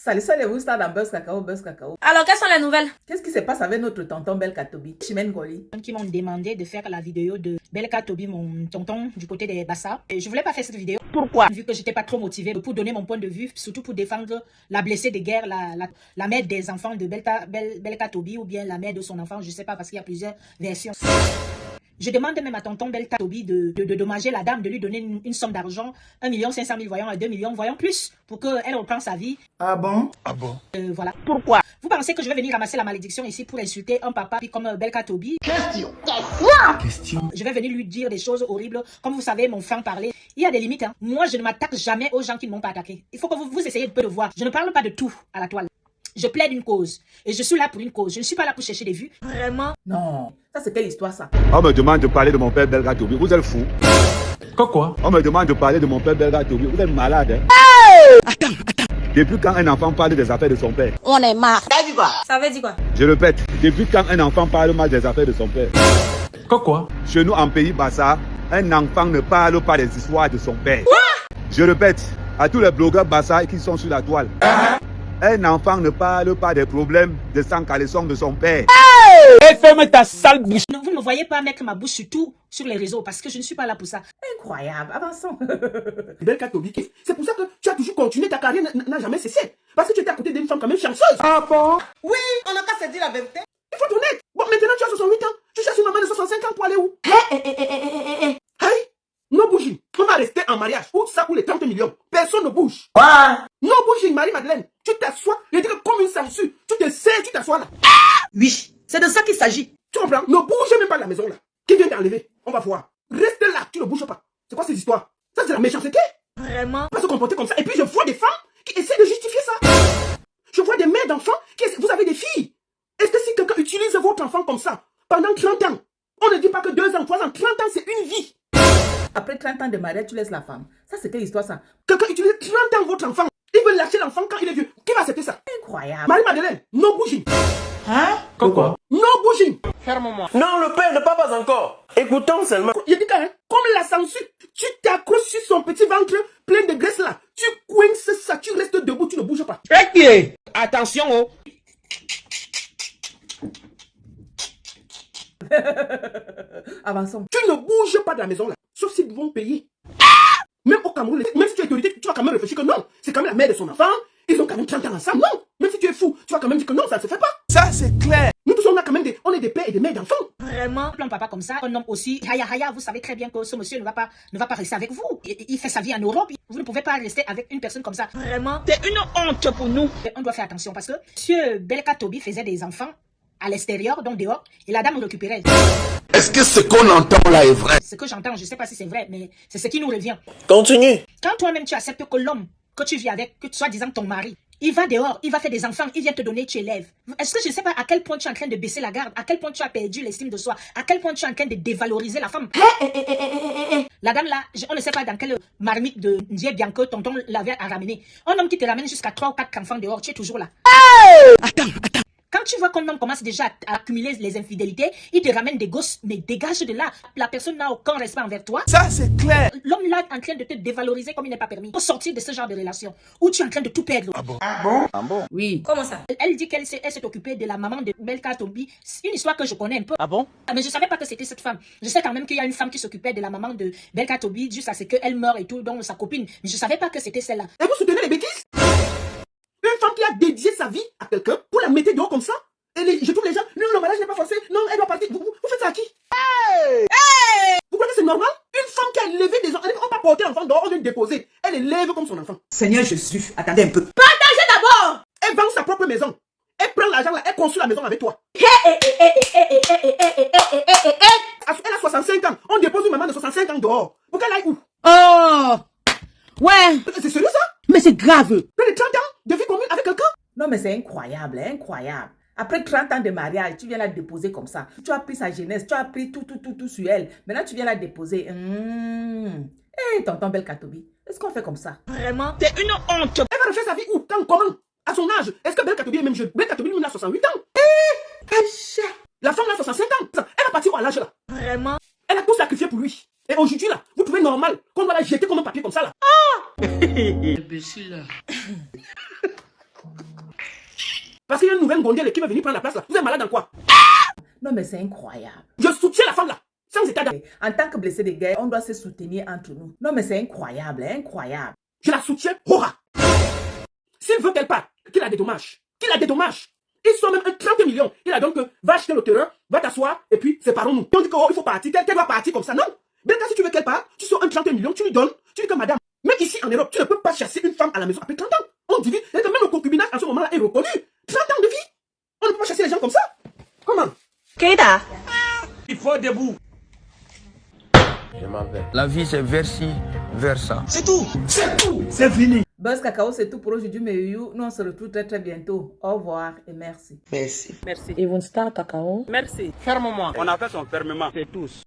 Salut, salut, vous stars dans Buzz Cacao, Buzz Cacao. Alors, quelles sont les nouvelles? Qu'est-ce qui se passe avec notre tonton Belkatobi, Chimène Goli? Qui m'ont demandé de faire la vidéo de Belkatobi, mon tonton du côté des Bassa. Et je voulais pas faire cette vidéo. Pourquoi? Vu que j'étais pas trop motivée pour donner mon point de vue, surtout pour défendre la blessée de guerre, la mère des enfants de Belkatobi ou bien la mère de son enfant, je sais pas parce qu'il y a plusieurs versions. Je demande même à tonton Belkatobi de dommager la dame, de lui donner une somme d'argent, 1 500 000 voyons à 2 millions, voyons plus, pour qu'elle reprenne sa vie. Ah bon? Ah bon? Voilà. Pourquoi? Vous pensez que je vais venir ramasser la malédiction ici pour insulter un papa comme Belkatobi? Question. Je vais venir lui dire des choses horribles. Comme vous savez, mon frère parlait. Il y a des limites. Hein. Moi, je ne m'attaque jamais aux gens qui ne m'ont pas attaqué. Il faut que vous essayez de peu de voir. Je ne parle pas de tout à la toile. Je plaide une cause. Et je suis là pour une cause. Je ne suis pas là pour chercher des vues. Vraiment? Non, ça c'est quelle histoire ça? On me demande de parler de mon père Belkatobi. Vous êtes fou? Quoi? On me demande de parler de mon père Belkatobi. Vous êtes malade, hein? Attends. Depuis quand un enfant parle des affaires de son père? On est marre. Ça veut dire quoi? Je répète, depuis quand un enfant parle mal des affaires de son père? Quoi? Chez nous, en pays Bassa, un enfant ne parle pas des histoires de son père. Quoi? Je répète, à tous les blogueurs Bassa qui sont sur la toile. Un enfant ne parle pas des problèmes de sang caleçon de son père. Et ferme ta sale bouche. Vous ne me voyez pas mettre ma bouche surtout sur les réseaux parce que je ne suis pas là pour ça. Incroyable, avançons. Belkatobi, c'est pour ça que tu as toujours continué, ta carrière n'a jamais cessé. Parce que tu étais à côté d'une femme quand même chanceuse. Ah bon? Oui, on n'a qu'à se dire la vérité. Il faut être honnête. Bon, maintenant tu as 68 ans. Tu cherches une maman de 65 ans pour aller où? Hey, no bouging. On va rester en mariage. Ou ça ou les 30 millions. Personne ne bouge. No bouging, Marie-Madeleine. Tu t'assois, je dis que comme une sangsue. Tu te sais, tu t'assois là. Oui, c'est de ça qu'il s'agit. Tu comprends? Ne bouge même pas de la maison là. Qui vient t'enlever? On va voir. Reste là, tu ne bouges pas. C'est quoi ces histoires? Ça c'est la méchanceté. Vraiment? Pas se comporter comme ça. Et puis je vois des femmes qui essaient de justifier ça. Je vois des mères d'enfants qui essaient... Vous avez des filles. Est-ce que si quelqu'un utilise votre enfant comme ça pendant 30 ans, on ne dit pas que 2 ans, 3 ans, 30 ans c'est une vie. Après 30 ans de mariage, tu laisses la femme. Ça c'est quelle histoire ça? Quelqu'un utilise 30 ans votre enfant. Il veut lâcher l'enfant quand il est vieux. Qui va accepter ça? Incroyable. Marie-Madeleine, no bouging. Quoi? No bouging. Non, le père ne parle pas encore. Écoutons seulement. Il dit quand, comme la sangsue, tu t'accroches sur son petit ventre plein de graisse là. Tu coinces ça, tu restes debout, tu ne bouges pas. Attention, oh. Avançons. Tu ne bouges pas de la maison là. Sauf s'ils vont payer. Même au Cameroun, même si tu es autorité, tu vas quand même réfléchir que non. C'est quand même la mère de son enfant. Ils ont quand même 30 ans ensemble. Non. Même si tu es fou, tu vas quand même dire que non, ça ne se fait pas. Ça, c'est clair. Nous tous, on a quand même on est des pères et des mères d'enfants. Vraiment? Un papa comme ça, un homme aussi, haya, vous savez très bien que ce monsieur ne va pas rester avec vous. Il fait sa vie en Europe. Vous ne pouvez pas rester avec une personne comme ça. Vraiment? C'est une honte pour nous. On doit faire attention parce que monsieur Belkatobi faisait des enfants à l'extérieur, donc dehors, et la dame récupérait. Est-ce que ce qu'on entend là est vrai? Ce que j'entends, je ne sais pas si c'est vrai, mais c'est ce qui nous revient. Continue. Quand toi-même tu acceptes que l'homme que tu vis avec, que soit disant ton mari, il va dehors, il va faire des enfants, il vient te donner, tu élèves. Est-ce que je ne sais pas à quel point tu es en train de baisser la garde, à quel point tu as perdu l'estime de soi, à quel point tu es en train de dévaloriser la femme? La dame là, on ne sait pas dans quelle marmite de Ndié Bianco tonton l'avait à ramener. Un homme qui te ramène jusqu'à 3 ou 4 enfants dehors, tu es toujours là. Attends. Quand tu vois qu'un homme commence déjà à accumuler les infidélités, il te ramène des gosses, mais dégage de là. La personne n'a aucun respect envers toi. Ça, c'est clair. L'homme là est en train de te dévaloriser comme il n'est pas permis. Pour sortir de ce genre de relation où tu es en train de tout perdre. Ah bon? Oui. Comment ça? Elle dit qu'elle s'est occupée de la maman de Belkatobi. C'est une histoire que je connais un peu. Ah bon? Mais je ne savais pas que c'était cette femme. Je sais quand même qu'il y a une femme qui s'occupait de la maman de Belkatobi jusqu'à ce qu'elle meure et tout, donc sa copine. Mais je ne savais pas que c'était celle-là. Et vous soutenez les bêtises? Une femme qui a dédié sa vie à quelqu'un, pour la mettre dehors comme ça? Et je trouve les gens, non, le mariage n'est pas forcé, non, elle doit partir. Vous faites ça à qui? Vous croyez que c'est normal? Une femme qui a élevé des enfants, on va porter l'enfant dehors, on vient le déposer. Elle élève comme son enfant. Seigneur Jésus, attendez un peu. Partagez d'abord! Elle vend sa propre maison. Elle prend l'argent là, elle construit la maison avec toi. Elle a 65 ans. On dépose une maman de 65 ans dehors. Pour qu'elle aille où? Oh! Ouais! C'est sérieux ça? Mais c'est grave! Plus de 30 ans de vie commune avec quelqu'un? Non mais c'est incroyable, incroyable. Après 30 ans de mariage, tu viens la déposer comme ça. Tu as pris sa jeunesse, tu as pris tout sur elle. Maintenant, tu viens la déposer. Tonton Belkatobi, est-ce qu'on fait comme ça? Vraiment? C'est une honte. Elle va refaire sa vie où? Quand? Comment? À son âge? Est-ce que Belkatobi est même jeune? Belkatobi, lui, il a 68 ans. La femme a 65 ans. Elle va partir où à l'âge là? Vraiment? Elle a tout sacrifié pour lui. Et aujourd'hui là, vous trouvez normal qu'on doit la jeter comme un papier comme ça là? Imbécile là. Parce qu'il y a une nouvelle gondelle qui va venir prendre la place là. Vous êtes malade dans quoi? Non, mais c'est incroyable. Je soutiens la femme là. Sans état d'âme. En tant que blessé de guerre, on doit se soutenir entre nous. Non, mais c'est incroyable, incroyable. Je la soutiens, hurrah. S'il veut qu'elle parte, qu'il la dédommage. Qu'il la dédommage. Ils sont même 30 millions. Il a donc va acheter le terrain, va t'asseoir, et puis séparons-nous. On dit qu'il faut partir, qu'elle doit partir comme ça. Non. Ben, si tu veux qu'elle parte, tu sors 30 millions, tu lui donnes, tu dis que madame. Mais ici en Europe, tu ne peux pas chasser une femme à la maison après 30 ans. On divise, et même le concubinage en ce moment-là est reconnu. 30 ans de vie. On ne peut pas chasser les gens comme ça. Comment? Keita. Il faut debout. Je m'en vais. La vie, c'est vers-ci, vers ça. C'est tout. C'est tout. C'est fini. Buzz Cacao, c'est tout pour aujourd'hui, mais nous on se retrouve très très bientôt. Au revoir et merci. Merci. Merci. Et vous star cacao. Merci. Ferme-moi. On a fait son fermement. C'est tous.